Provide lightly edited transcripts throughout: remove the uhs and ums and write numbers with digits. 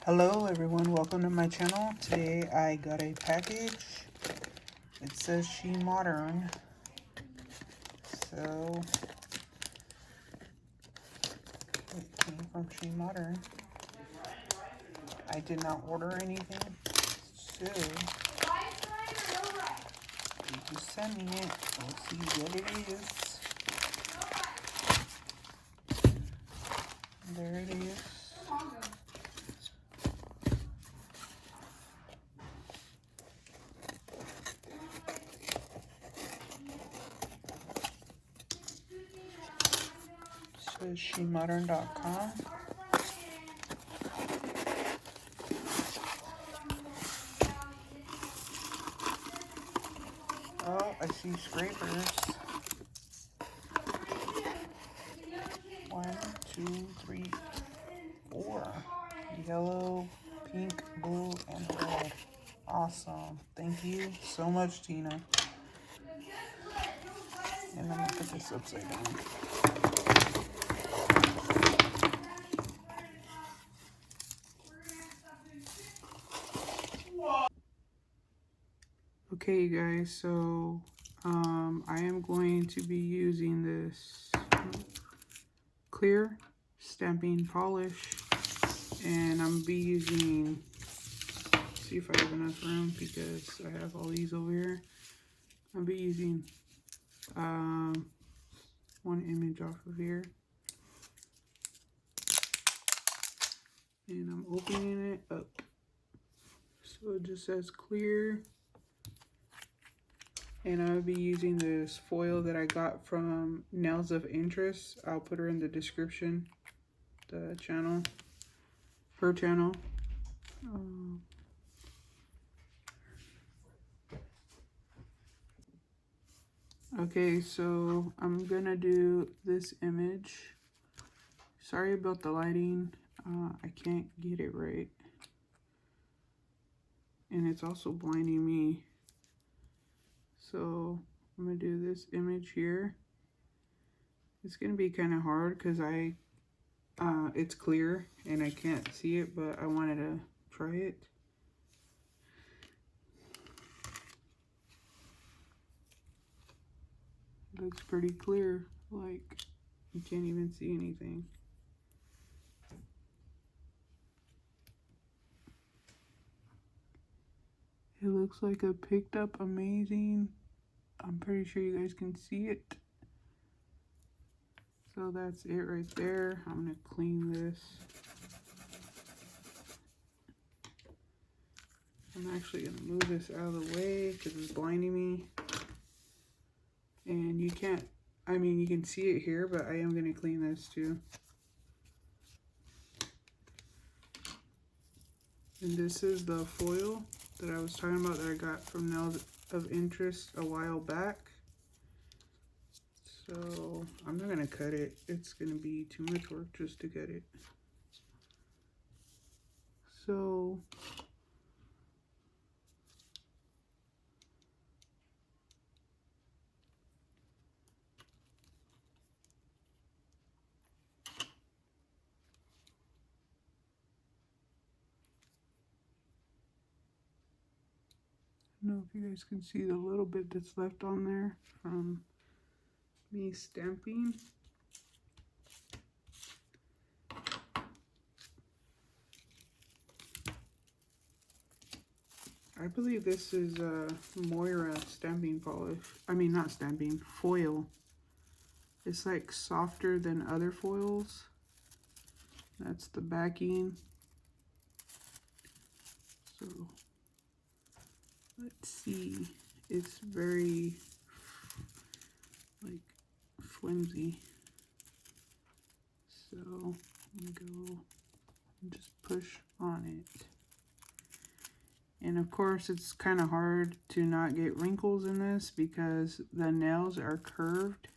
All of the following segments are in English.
Hello everyone, welcome to my channel. Today I got a package. It says She Modern. So it came from She Modern. I did not order anything. So they just sent me it. Let's see what it is. There it is. Says SheModern.com. Oh, I see scrapers. 1, 2, 3, 4. Yellow, pink, blue, and red. Awesome. Thank you so much, Tina. And I'm gonna put this upside down. Okay, you guys, so I am going to be using this clear stamping polish, and I'm gonna be using, see if I have enough room because I have all these over here. I'll be using one image off of here, and I'm opening it up. So it just says clear. And I'll be using this foil that I got from Nails of Interest. I'll put her in the description, the channel, her channel. Okay, so I'm gonna do this image. Sorry about the lighting. I can't get it right. And it's also blinding me. So I'm gonna do this image here. It's gonna be kind of hard because it's clear and I can't see it, but I wanted to try it. Looks pretty clear, like you can't even see anything. It looks like it picked up amazing. I'm pretty sure you guys can see it. So that's it right there. I'm gonna clean this. I'm actually gonna move this out of the way because it's blinding me. And you can't, I mean, you can see it here, but I am gonna clean this too. And this is the foil that I was talking about that I got from Nails of Interest a while back. So I'm not gonna cut it. It's gonna be too much work just to cut it. So I don't know if you guys can see the little bit that's left on there from me stamping. I believe this is Moira stamping polish. I mean, not stamping, foil. It's like softer than other foils. That's the backing. So let's see. It's very like flimsy. So I'm gonna go and just push on it. And of course it's kind of hard to not get wrinkles in this because the nails are curved.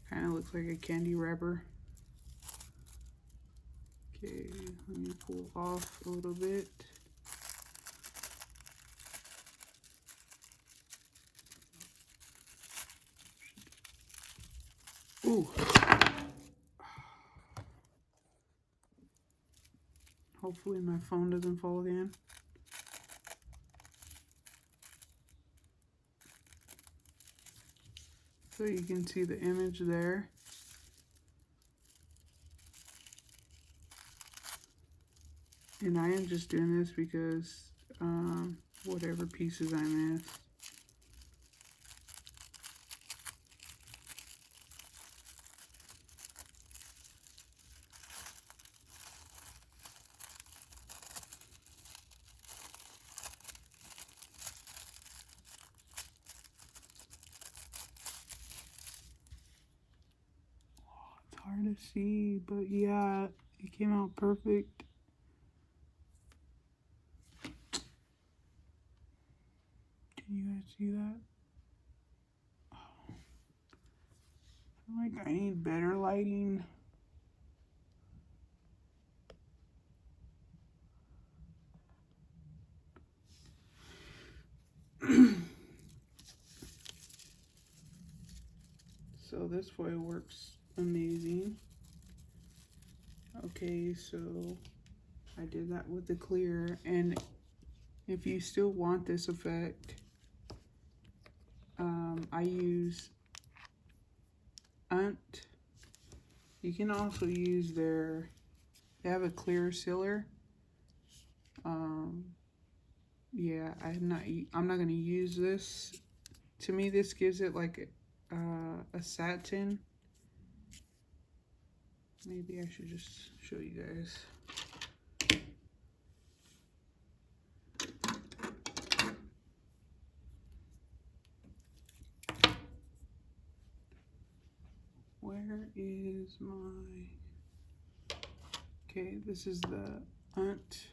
Kind of looks like a candy wrapper. Okay, Let me pull off a little bit. Ooh. Hopefully my phone doesn't fall again. So you can see the image there. And I am just doing this because whatever pieces I missed. It's hard to see, but yeah, it came out perfect. Can you guys see that? I feel like I need better lighting. So this foil works amazing. Okay, so I did that with the clear, and if you still want this effect, I use Unt. You can also use they have a clear sealer. Yeah, I'm not gonna use this. To me, this gives it like a satin. Maybe I should just show you guys. Where is my... Okay, this is the Unt.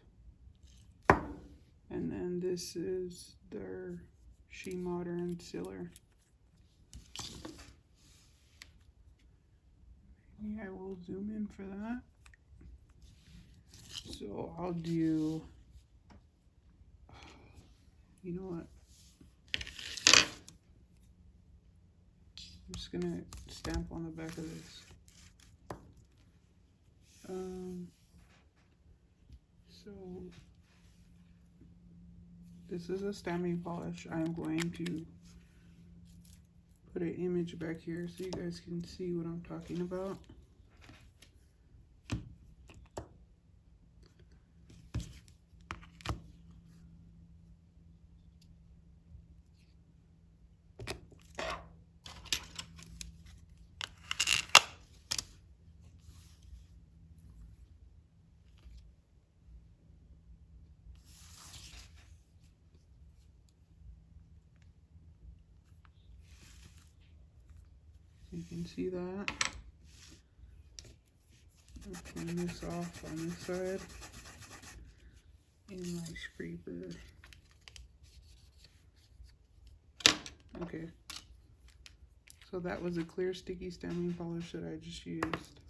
And then this is their She Modern sealer. Maybe I will zoom in for that. So I'll do... You know what? I'm just gonna stamp on the back of this. So this is a stamping polish. I'm going to put an image back here so you guys can see what I'm talking about. You can see that. I'll turn this off on this side in my scraper. Okay. So that was a clear sticky stamping polish that I just used.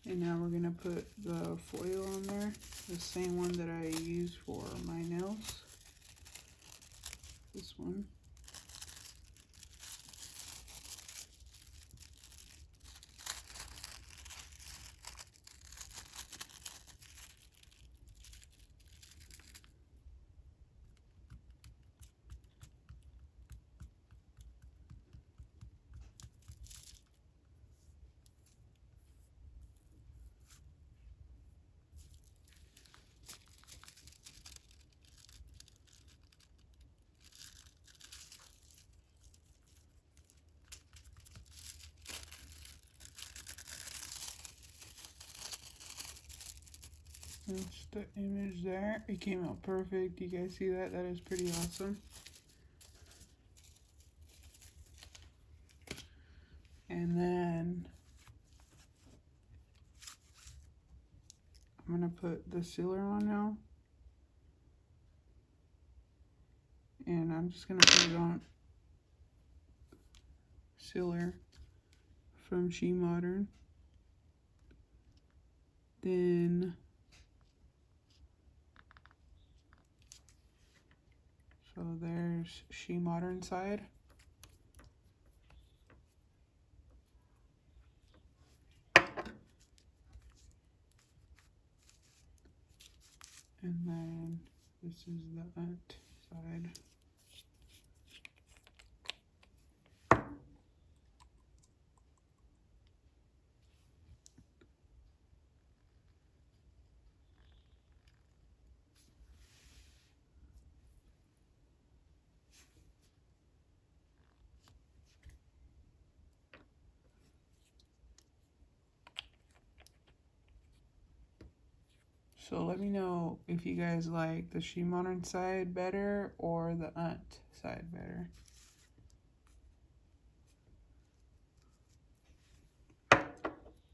And now we're gonna put the foil on there, the same one that I use for my nails. This one. That's the image there. It came out perfect. You guys see that? That is pretty awesome. And then I'm gonna put the sealer on now. And I'm just gonna put it on sealer from She Modern. Then, so there's She Modern side. And then this is the Unt side. So let me know if you guys like the She Modern side better or the Unt side better.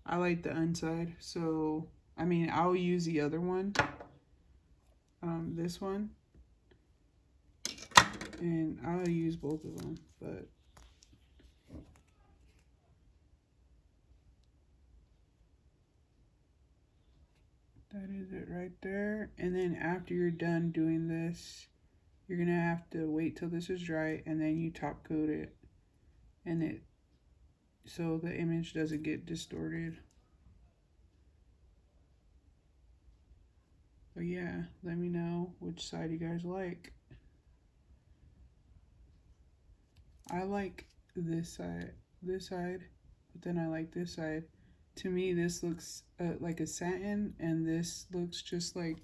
I like the Unt side, so I mean I'll use the other one, this one, and I'll use both of them, but that is it right there. And then after you're done doing this, you're gonna have to wait till this is dry, and then you top coat it, and it so the image doesn't get distorted. But yeah, let me know which side you guys like. I like this side, but then I like this side. To me, this looks like a satin, and this looks just like,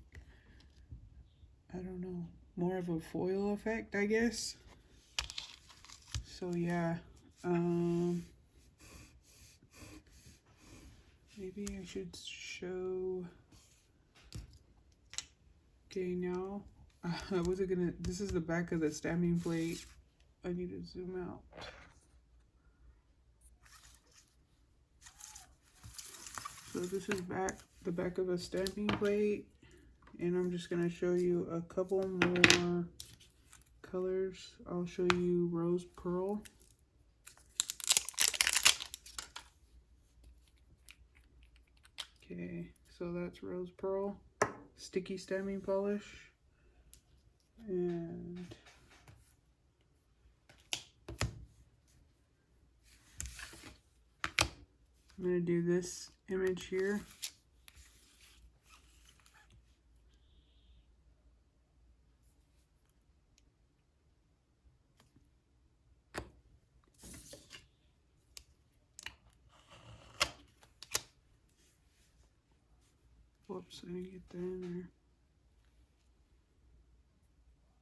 I don't know, more of a foil effect, I guess. So yeah, maybe I should show. Okay, now I wasn't gonna. This is the back of the stamping plate. I need to zoom out. So this is the back of a stamping plate, and I'm just gonna show you a couple more colors. I'll show you Rose Pearl. Okay, so that's Rose Pearl, sticky stamping polish, and I'm gonna do this image here. Whoops, I didn't get that in there.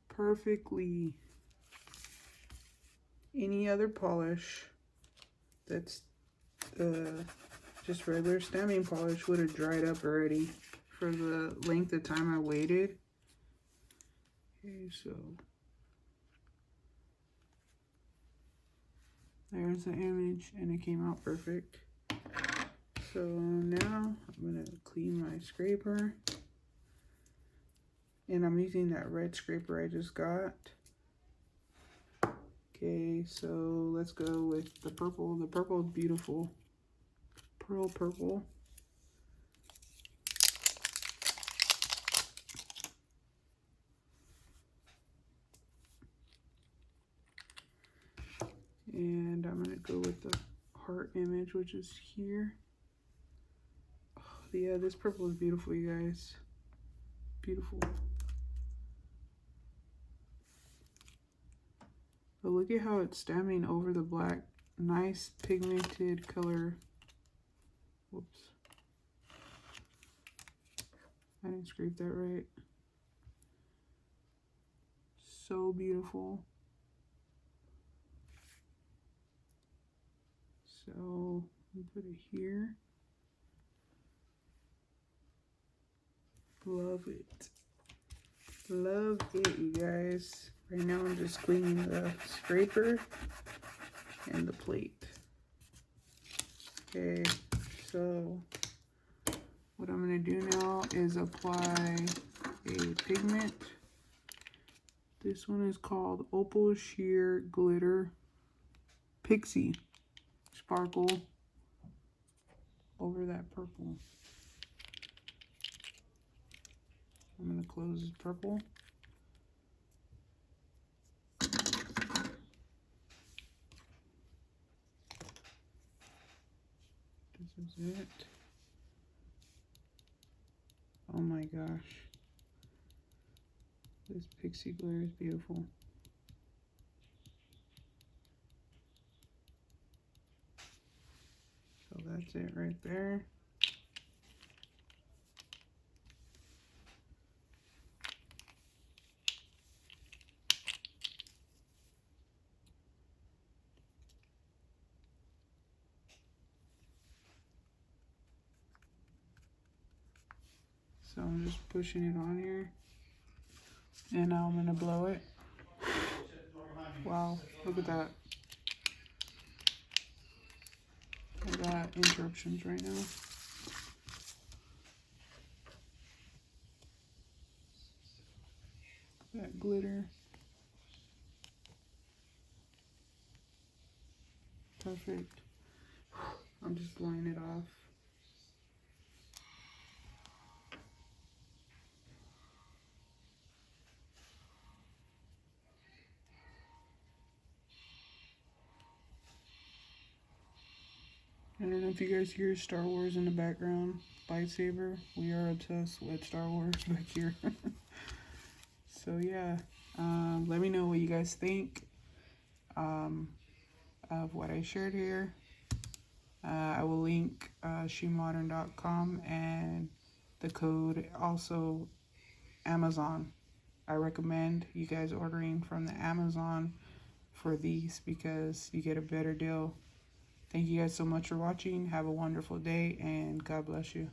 Perfectly. Any other polish that's just regular stamping polish would have dried up already for the length of time I waited. Okay, so there's the image, and it came out perfect. So now I'm gonna clean my scraper, and I'm using that red scraper I just got. Okay, so let's go with the purple. The purple is beautiful. Pearl purple. And I'm gonna go with the heart image, which is here. Oh, yeah, this purple is beautiful, you guys. Beautiful. But look at how it's stamping over the black. Nice pigmented color. Whoops. I didn't scrape that right. So beautiful. So we put it here. Love it. Love it, you guys. Right now I'm just cleaning the scraper and the plate. Okay, so what I'm gonna do now is apply a pigment. This one is called Opal Sheer Glitter Pixie Sparkle over that purple. I'm gonna close this purple. This is it. Oh my gosh. This pixie glitter is beautiful. So that's it right there. So I'm just pushing it on here. And now I'm gonna blow it. Wow, look at that. I got interruptions right now. That glitter. Perfect. I'm just blowing it off. I don't know if you guys hear Star Wars in the background. Lightsaber. We are obsessed with Star Wars back here. So yeah, let me know what you guys think of what I shared here. I will link shemodern.com and the code, also Amazon. I recommend you guys ordering from the Amazon for these because you get a better deal. Thank you guys so much for watching. Have a wonderful day and God bless you.